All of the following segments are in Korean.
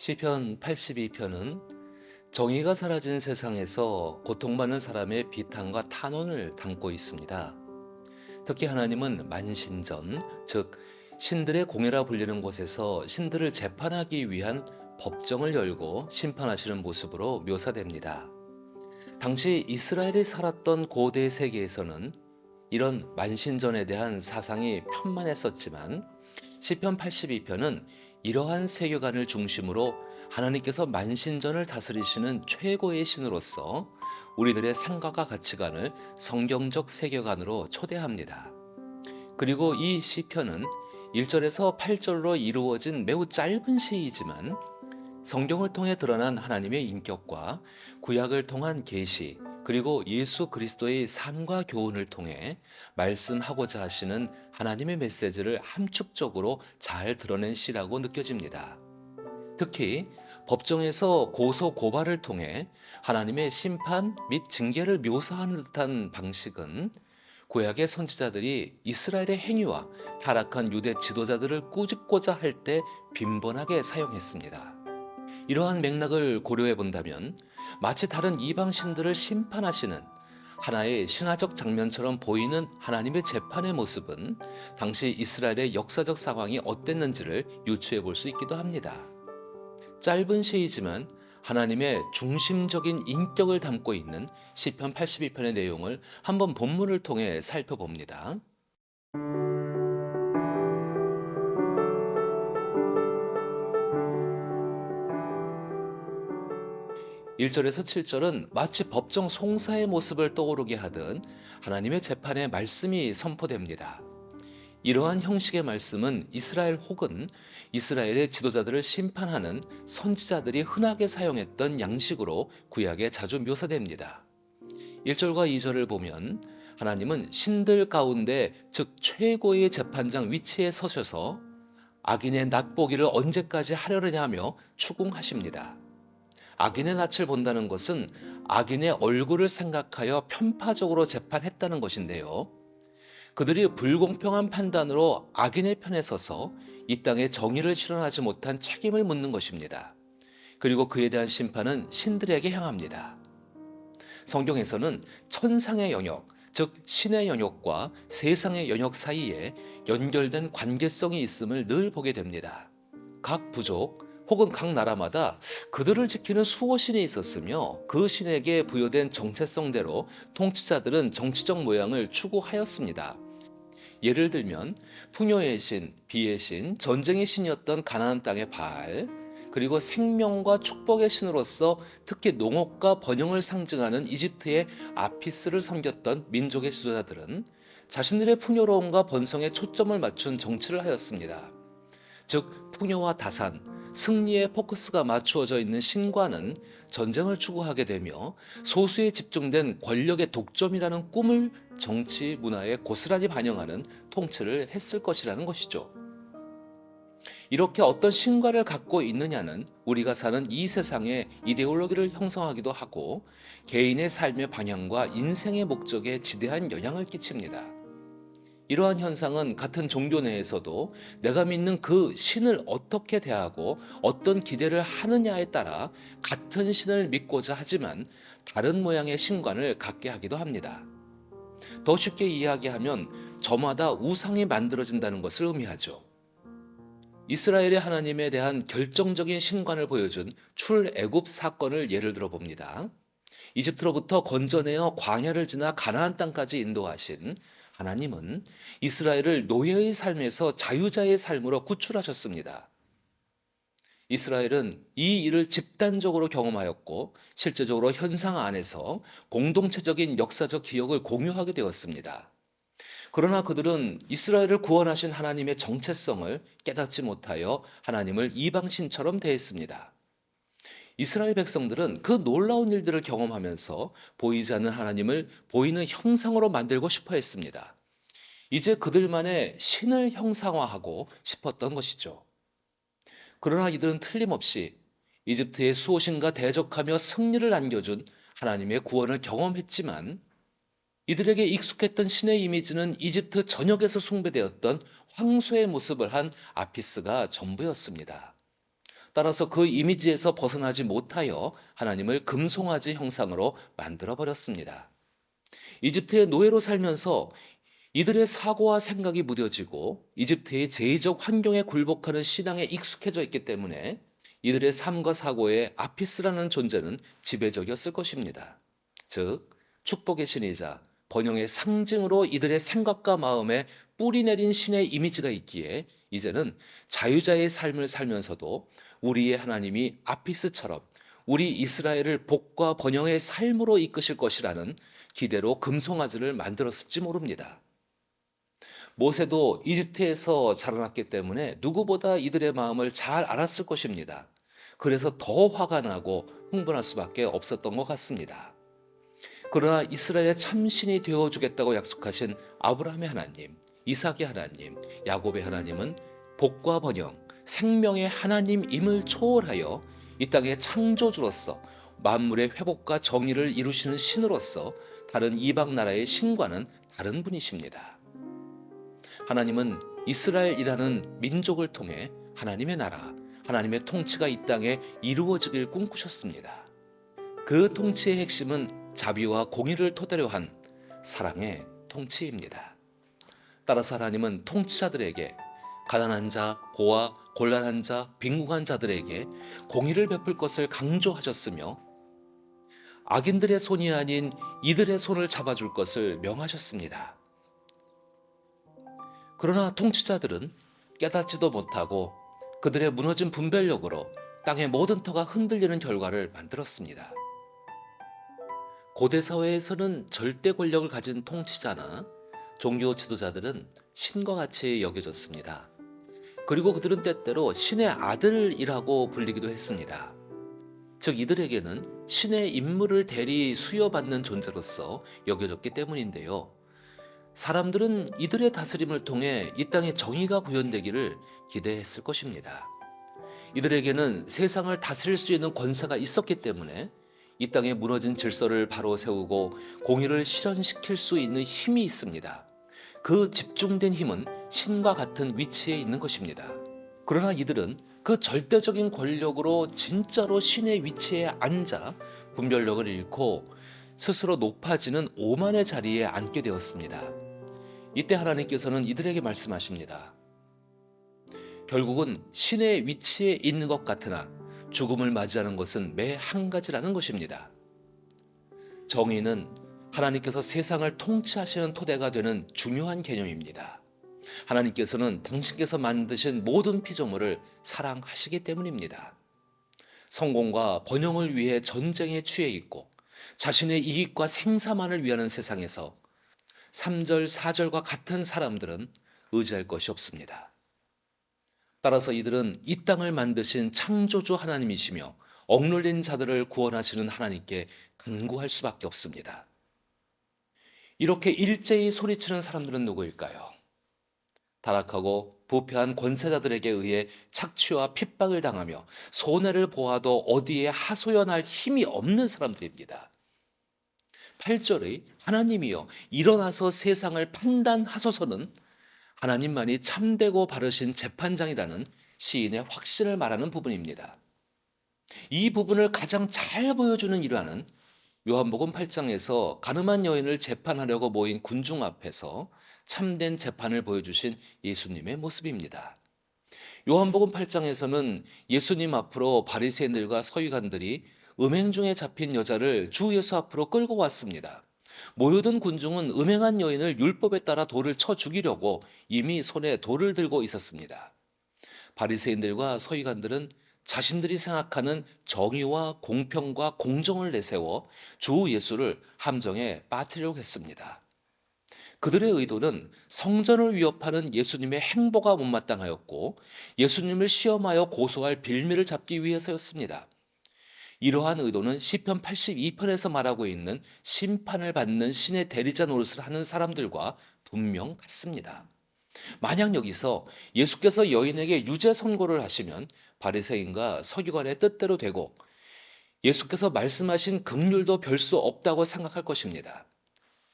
시편 82편은 정의가 사라진 세상에서 고통받는 사람의 비탄과 탄원을 담고 있습니다. 특히 하나님은 만신전, 즉 신들의 공회라 불리는 곳에서 신들을 재판하기 위한 법정을 열고 심판하시는 모습으로 묘사됩니다. 당시 이스라엘이 살았던 고대 세계에서는 이런 만신전에 대한 사상이 편만했었지만 시편 82편은 이러한 세계관을 중심으로 하나님께서 만신전을 다스리시는 최고의 신으로서 우리들의 생각과 가치관을 성경적 세계관으로 초대합니다. 그리고 이 시편은 1절에서 8절로 이루어진 매우 짧은 시이지만 성경을 통해 드러난 하나님의 인격과 구약을 통한 계시 그리고 예수 그리스도의 삶과 교훈을 통해 말씀하고자 하시는 하나님의 메시지를 함축적으로 잘 드러낸 시라고 느껴집니다. 특히 법정에서 고소 고발을 통해 하나님의 심판 및 징계를 묘사하는 듯한 방식은 구약의 선지자들이 이스라엘의 행위와 타락한 유대 지도자들을 꾸짖고자 할 때 빈번하게 사용했습니다. 이러한 맥락을 고려해 본다면 마치 다른 이방 신들을 심판하시는 하나의 신화적 장면처럼 보이는 하나님의 재판의 모습은 당시 이스라엘의 역사적 상황이 어땠는지를 유추해 볼 수 있기도 합니다. 짧은 시이지만 하나님의 중심적인 인격을 담고 있는 시편 82편의 내용을 한번 본문을 통해 살펴봅니다. 1절에서 7절은 마치 법정 송사의 모습을 떠오르게 하듯 하나님의 재판의 말씀이 선포됩니다. 이러한 형식의 말씀은 이스라엘 혹은 이스라엘의 지도자들을 심판하는 선지자들이 흔하게 사용했던 양식으로 구약에 자주 묘사됩니다. 1절과 2절을 보면 하나님은 신들 가운데 즉 최고의 재판장 위치에 서셔서 악인의 낯보기를 언제까지 하려느냐며 추궁하십니다. 악인의 낯을 본다는 것은 악인의 얼굴을 생각하여 편파적으로 재판했다는 것인데요. 그들이 불공평한 판단으로 악인의 편에 서서 이 땅에 정의를 실현하지 못한 책임을 묻는 것입니다. 그리고 그에 대한 심판은 신들에게 향합니다. 성경에서는 천상의 영역, 즉 신의 영역과 세상의 영역 사이에 연결된 관계성이 있음을 늘 보게 됩니다. 각 부족 혹은 각 나라마다 그들을 지키는 수호신이 있었으며 그 신에게 부여된 정체성대로 통치자들은 정치적 모양을 추구하였습니다. 예를 들면 풍요의 신, 비의 신, 전쟁의 신이었던 가나안 땅의 바알, 그리고 생명과 축복의 신으로서 특히 농업과 번영을 상징하는 이집트의 아피스를 섬겼던 민족의 지도자들은 자신들의 풍요로움과 번성에 초점을 맞춘 정치를 하였습니다. 즉 풍요와 다산, 승리의 포커스가 맞추어져 있는 신과는 전쟁을 추구하게 되며 소수에 집중된 권력의 독점이라는 꿈을 정치 문화에 고스란히 반영하는 통치를 했을 것이라는 것이죠. 이렇게 어떤 신과를 갖고 있느냐는 우리가 사는 이 세상의 이데올로기를 형성하기도 하고 개인의 삶의 방향과 인생의 목적에 지대한 영향을 끼칩니다. 이러한 현상은 같은 종교 내에서도 내가 믿는 그 신을 어떻게 대하고 어떤 기대를 하느냐에 따라 같은 신을 믿고자 하지만 다른 모양의 신관을 갖게 하기도 합니다. 더 쉽게 이야기하면 저마다 우상이 만들어진다는 것을 의미하죠. 이스라엘의 하나님에 대한 결정적인 신관을 보여준 출애굽 사건을 예를 들어 봅니다. 이집트로부터 건져내어 광야를 지나 가나안 땅까지 인도하신 하나님은 이스라엘을 노예의 삶에서 자유자의 삶으로 구출하셨습니다. 이스라엘은 이 일을 집단적으로 경험하였고 실제적으로 현상 안에서 공동체적인 역사적 기억을 공유하게 되었습니다. 그러나 그들은 이스라엘을 구원하신 하나님의 정체성을 깨닫지 못하여 하나님을 이방신처럼 대했습니다. 이스라엘 백성들은 그 놀라운 일들을 경험하면서 보이지 않는 하나님을 보이는 형상으로 만들고 싶어 했습니다. 이제 그들만의 신을 형상화하고 싶었던 것이죠. 그러나 이들은 틀림없이 이집트의 수호신과 대적하며 승리를 안겨준 하나님의 구원을 경험했지만 이들에게 익숙했던 신의 이미지는 이집트 전역에서 숭배되었던 황소의 모습을 한 아피스가 전부였습니다. 따라서 그 이미지에서 벗어나지 못하여 하나님을 금송아지 형상으로 만들어 버렸습니다. 이집트의 노예로 살면서 이들의 사고와 생각이 무뎌지고 이집트의 제의적 환경에 굴복하는 신앙에 익숙해져 있기 때문에 이들의 삶과 사고에 아피스라는 존재는 지배적이었을 것입니다. 즉, 축복의 신이자 번영의 상징으로 이들의 생각과 마음에 뿌리 내린 신의 이미지가 있기에 이제는 자유자의 삶을 살면서도 우리의 하나님이 아피스처럼 우리 이스라엘을 복과 번영의 삶으로 이끄실 것이라는 기대로 금송아지를 만들었을지 모릅니다. 모세도 이집트에서 자라났기 때문에 누구보다 이들의 마음을 잘 알았을 것입니다. 그래서 더 화가 나고 흥분할 수밖에 없었던 것 같습니다. 그러나 이스라엘의 참신이 되어주겠다고 약속하신 아브라함의 하나님, 이삭의 하나님, 야곱의 하나님은 복과 번영, 생명의 하나님임을 초월하여 이 땅의 창조주로서 만물의 회복과 정의를 이루시는 신으로서 다른 이방 나라의 신과는 다른 분이십니다. 하나님은 이스라엘이라는 민족을 통해 하나님의 나라, 하나님의 통치가 이 땅에 이루어지길 꿈꾸셨습니다. 그 통치의 핵심은 자비와 공의를 토대로 한 사랑의 통치입니다. 따라서 하나님은 통치자들에게 가난한 자, 고아, 곤란한 자, 빈궁한 자들에게 공의를 베풀 것을 강조하셨으며 악인들의 손이 아닌 이들의 손을 잡아줄 것을 명하셨습니다. 그러나 통치자들은 깨닫지도 못하고 그들의 무너진 분별력으로 땅의 모든 터가 흔들리는 결과를 만들었습니다. 고대 사회에서는 절대 권력을 가진 통치자나 종교 지도자들은 신과 같이 여겨졌습니다. 그리고 그들은 때때로 신의 아들이라고 불리기도 했습니다. 즉 이들에게는 신의 임무를 대리 수여받는 존재로서 여겨졌기 때문인데요. 사람들은 이들의 다스림을 통해 이 땅에 정의가 구현되기를 기대했을 것입니다. 이들에게는 세상을 다스릴 수 있는 권세가 있었기 때문에 이 땅에 무너진 질서를 바로 세우고 공의를 실현시킬 수 있는 힘이 있습니다. 그 집중된 힘은 신과 같은 위치에 있는 것입니다. 그러나 이들은 그 절대적인 권력으로 진짜로 신의 위치에 앉아 분별력을 잃고 스스로 높아지는 오만의 자리에 앉게 되었습니다. 이때 하나님께서는 이들에게 말씀하십니다. 결국은 신의 위치에 있는 것 같으나 죽음을 맞이하는 것은 매 한 가지라는 것입니다. 정의는 하나님께서 세상을 통치하시는 토대가 되는 중요한 개념입니다. 하나님께서는 당신께서 만드신 모든 피조물을 사랑하시기 때문입니다. 성공과 번영을 위해 전쟁에 취해 있고 자신의 이익과 생사만을 위하는 세상에서 3절, 4절과 같은 사람들은 의지할 것이 없습니다. 따라서 이들은 이 땅을 만드신 창조주 하나님이시며 억눌린 자들을 구원하시는 하나님께 간구할 수밖에 없습니다. 이렇게 일제히 소리치는 사람들은 누구일까요? 타락하고 부패한 권세자들에게 의해 착취와 핍박을 당하며 손해를 보아도 어디에 하소연할 힘이 없는 사람들입니다. 8절의 하나님이여 일어나서 세상을 판단하소서는 하나님만이 참되고 바르신 재판장이라는 시인의 확신을 말하는 부분입니다. 이 부분을 가장 잘 보여주는 일화는 요한복음 8장에서 가늠한 여인을 재판하려고 모인 군중 앞에서 참된 재판을 보여주신 예수님의 모습입니다. 요한복음 8장에서는 예수님 앞으로 바리새인들과 서기관들이 음행 중에 잡힌 여자를 주 예수 앞으로 끌고 왔습니다. 모여든 군중은 음행한 여인을 율법에 따라 돌을 쳐 죽이려고 이미 손에 돌을 들고 있었습니다. 바리새인들과 서기관들은 자신들이 생각하는 정의와 공평과 공정을 내세워 주 예수를 함정에 빠뜨리려고 했습니다. 그들의 의도는 성전을 위협하는 예수님의 행보가 못마땅하였고 예수님을 시험하여 고소할 빌미를 잡기 위해서였습니다. 이러한 의도는 시편 82편에서 말하고 있는 심판을 받는 신의 대리자 노릇을 하는 사람들과 분명 같습니다. 만약 여기서 예수께서 여인에게 유죄 선고를 하시면 바리새인과 서기관의 뜻대로 되고 예수께서 말씀하신 긍휼도 별 수 없다고 생각할 것입니다.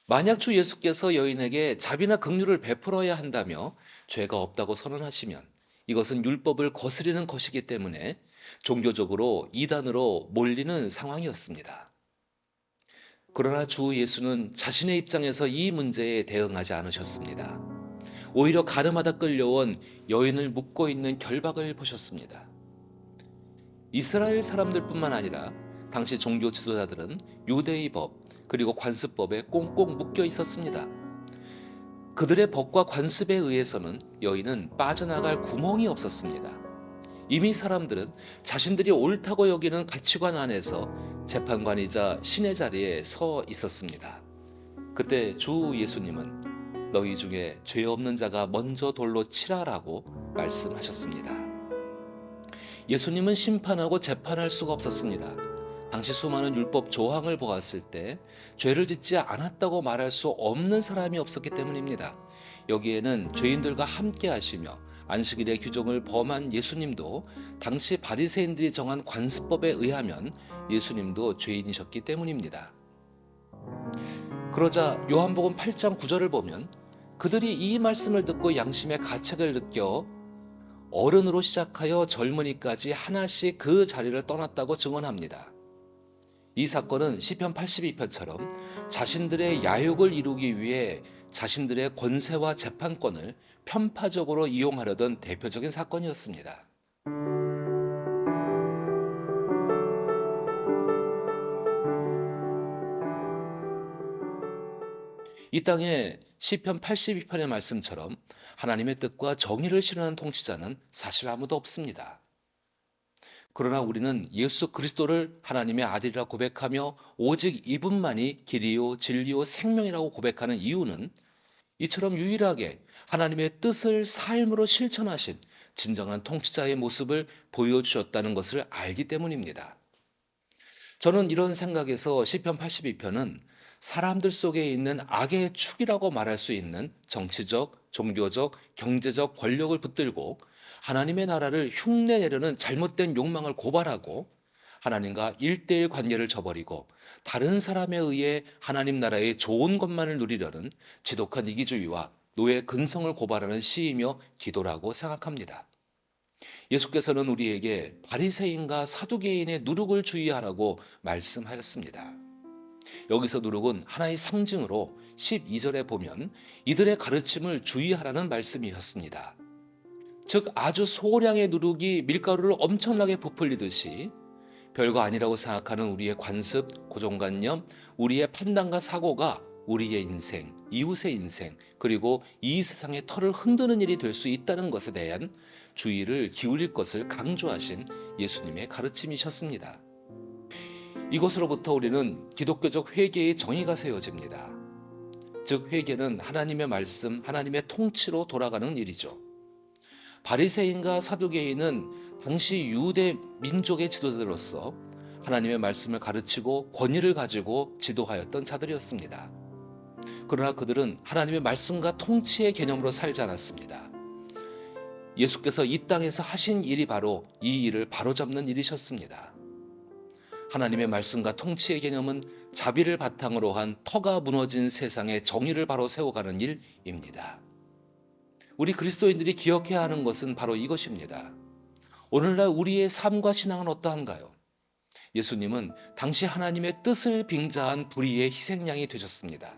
만약 주 예수께서 여인에게 자비나 긍휼을 베풀어야 한다며 죄가 없다고 선언하시면 이것은 율법을 거스르는 것이기 때문에 종교적으로 이단으로 몰리는 상황이었습니다. 그러나 주 예수는 자신의 입장에서 이 문제에 대응하지 않으셨습니다. 오히려 가늠하다 끌려온 여인을 묶고 있는 결박을 보셨습니다. 이스라엘 사람들뿐만 아니라 당시 종교 지도자들은 유대의 법 그리고 관습법에 꽁꽁 묶여 있었습니다. 그들의 법과 관습에 의해서는 여인은 빠져나갈 구멍이 없었습니다. 이미 사람들은 자신들이 옳다고 여기는 가치관 안에서 재판관이자 신의 자리에 서 있었습니다. 그때 주 예수님은 너희 중에 죄 없는 자가 먼저 돌로 치라라고 말씀하셨습니다. 예수님은 심판하고 재판할 수가 없었습니다. 당시 수많은 율법 조항을 보았을 때 죄를 짓지 않았다고 말할 수 없는 사람이 없었기 때문입니다. 여기에는 죄인들과 함께 하시며 안식일의 규정을 범한 예수님도 당시 바리새인들이 정한 관습법에 의하면 예수님도 죄인이셨기 때문입니다. 그러자 요한복음 8장 9절을 보면 그들이 이 말씀을 듣고 양심의 가책을 느껴 어른으로 시작하여 젊은이까지 하나씩 그 자리를 떠났다고 증언합니다. 이 사건은 시편 82편처럼 자신들의 야욕을 이루기 위해 자신들의 권세와 재판권을 편파적으로 이용하려던 대표적인 사건이었습니다. 이 땅에 시편 82편의 말씀처럼 하나님의 뜻과 정의를 실현하는 통치자는 사실 아무도 없습니다. 그러나 우리는 예수 그리스도를 하나님의 아들이라 고백하며 오직 이분만이 길이요 진리요 생명이라고 고백하는 이유는 이처럼 유일하게 하나님의 뜻을 삶으로 실천하신 진정한 통치자의 모습을 보여주셨다는 것을 알기 때문입니다. 저는 이런 생각에서 시편 82편은 사람들 속에 있는 악의 축이라고 말할 수 있는 정치적, 종교적, 경제적 권력을 붙들고 하나님의 나라를 흉내내려는 잘못된 욕망을 고발하고 하나님과 일대일 관계를 저버리고 다른 사람에 의해 하나님 나라의 좋은 것만을 누리려는 지독한 이기주의와 노예 근성을 고발하는 시이며 기도라고 생각합니다. 예수께서는 우리에게 바리새인과 사두개인의 누룩을 주의하라고 말씀하였습니다. 여기서 누룩은 하나의 상징으로 12절에 보면 이들의 가르침을 주의하라는 말씀이었습니다. 즉 아주 소량의 누룩이 밀가루를 엄청나게 부풀리듯이 별거 아니라고 생각하는 우리의 관습, 고정관념, 우리의 판단과 사고가 우리의 인생, 이웃의 인생, 그리고 이 세상의 터를 흔드는 일이 될 수 있다는 것에 대한 주의를 기울일 것을 강조하신 예수님의 가르침이셨습니다. 이것으로부터 우리는 기독교적 회개의 정의가 세워집니다. 즉 회개는 하나님의 말씀, 하나님의 통치로 돌아가는 일이죠. 바리새인과 사두개인은 당시 유대 민족의 지도자로서 하나님의 말씀을 가르치고 권위를 가지고 지도하였던 자들이었습니다. 그러나 그들은 하나님의 말씀과 통치의 개념으로 살지 않았습니다. 예수께서 이 땅에서 하신 일이 바로 이 일을 바로잡는 일이셨습니다. 하나님의 말씀과 통치의 개념은 자비를 바탕으로 한 터가 무너진 세상의 정의를 바로 세워가는 일입니다. 우리 그리스도인들이 기억해야 하는 것은 바로 이것입니다. 오늘날 우리의 삶과 신앙은 어떠한가요? 예수님은 당시 하나님의 뜻을 빙자한 불의의 희생양이 되셨습니다.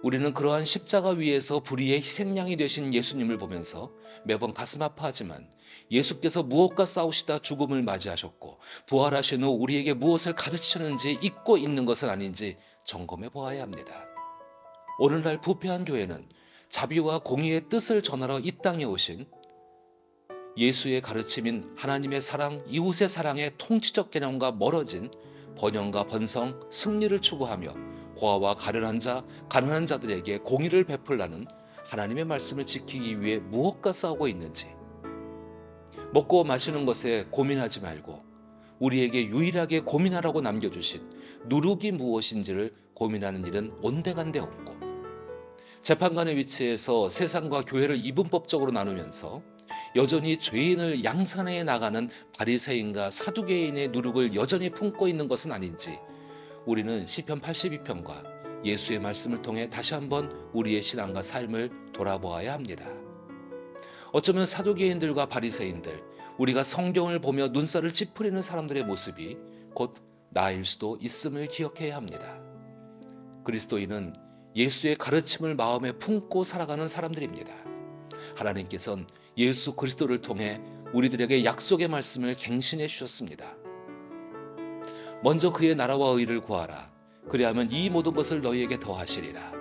우리는 그러한 십자가 위에서 불의의 희생양이 되신 예수님을 보면서 매번 가슴 아파하지만 예수께서 무엇과 싸우시다 죽음을 맞이하셨고 부활하신 후 우리에게 무엇을 가르치셨는지 잊고 있는 것은 아닌지 점검해 보아야 합니다. 오늘날 부패한 교회는 자비와 공의의 뜻을 전하러 이 땅에 오신 예수의 가르침인 하나님의 사랑, 이웃의 사랑의 통치적 개념과 멀어진 번영과 번성, 승리를 추구하며 고아와 가난한 자들에게 공의를 베풀라는 하나님의 말씀을 지키기 위해 무엇과 싸우고 있는지 먹고 마시는 것에 고민하지 말고 우리에게 유일하게 고민하라고 남겨주신 누룩이 무엇인지를 고민하는 일은 온데간데 없고 재판관의 위치에서 세상과 교회를 이분법적으로 나누면서 여전히 죄인을 양산해 나가는 바리새인과 사두개인의 누룩을 여전히 품고 있는 것은 아닌지 우리는 시편 82편과 예수의 말씀을 통해 다시 한번 우리의 신앙과 삶을 돌아보아야 합니다. 어쩌면 사두개인들과 바리새인들, 우리가 성경을 보며 눈살을 찌푸리는 사람들의 모습이 곧 나일 수도 있음을 기억해야 합니다. 그리스도인은 예수의 가르침을 마음에 품고 살아가는 사람들입니다. 하나님께서는 예수 그리스도를 통해 우리들에게 약속의 말씀을 갱신해 주셨습니다. 먼저 그의 나라와 의를 구하라. 그리하면 이 모든 것을 너희에게 더하시리라.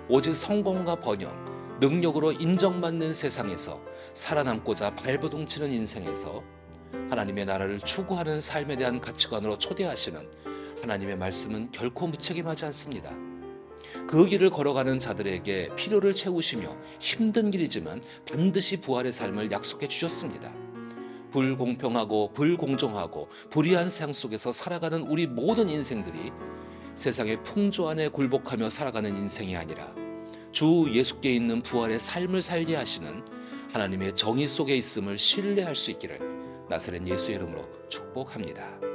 오직 성공과 번영, 능력으로 인정받는 세상에서 살아남고자 발버둥치는 인생에서 하나님의 나라를 추구하는 삶에 대한 가치관으로 초대하시는 하나님의 말씀은 결코 무책임하지 않습니다. 그 길을 걸어가는 자들에게 필요를 채우시며 힘든 길이지만 반드시 부활의 삶을 약속해 주셨습니다. 불공평하고 불공정하고 불의한 세상 속에서 살아가는 우리 모든 인생들이 세상의 풍조 안에 굴복하며 살아가는 인생이 아니라 주 예수께 있는 부활의 삶을 살게 하시는 하나님의 정의 속에 있음을 신뢰할 수 있기를 나사렛 예수의 이름으로 축복합니다.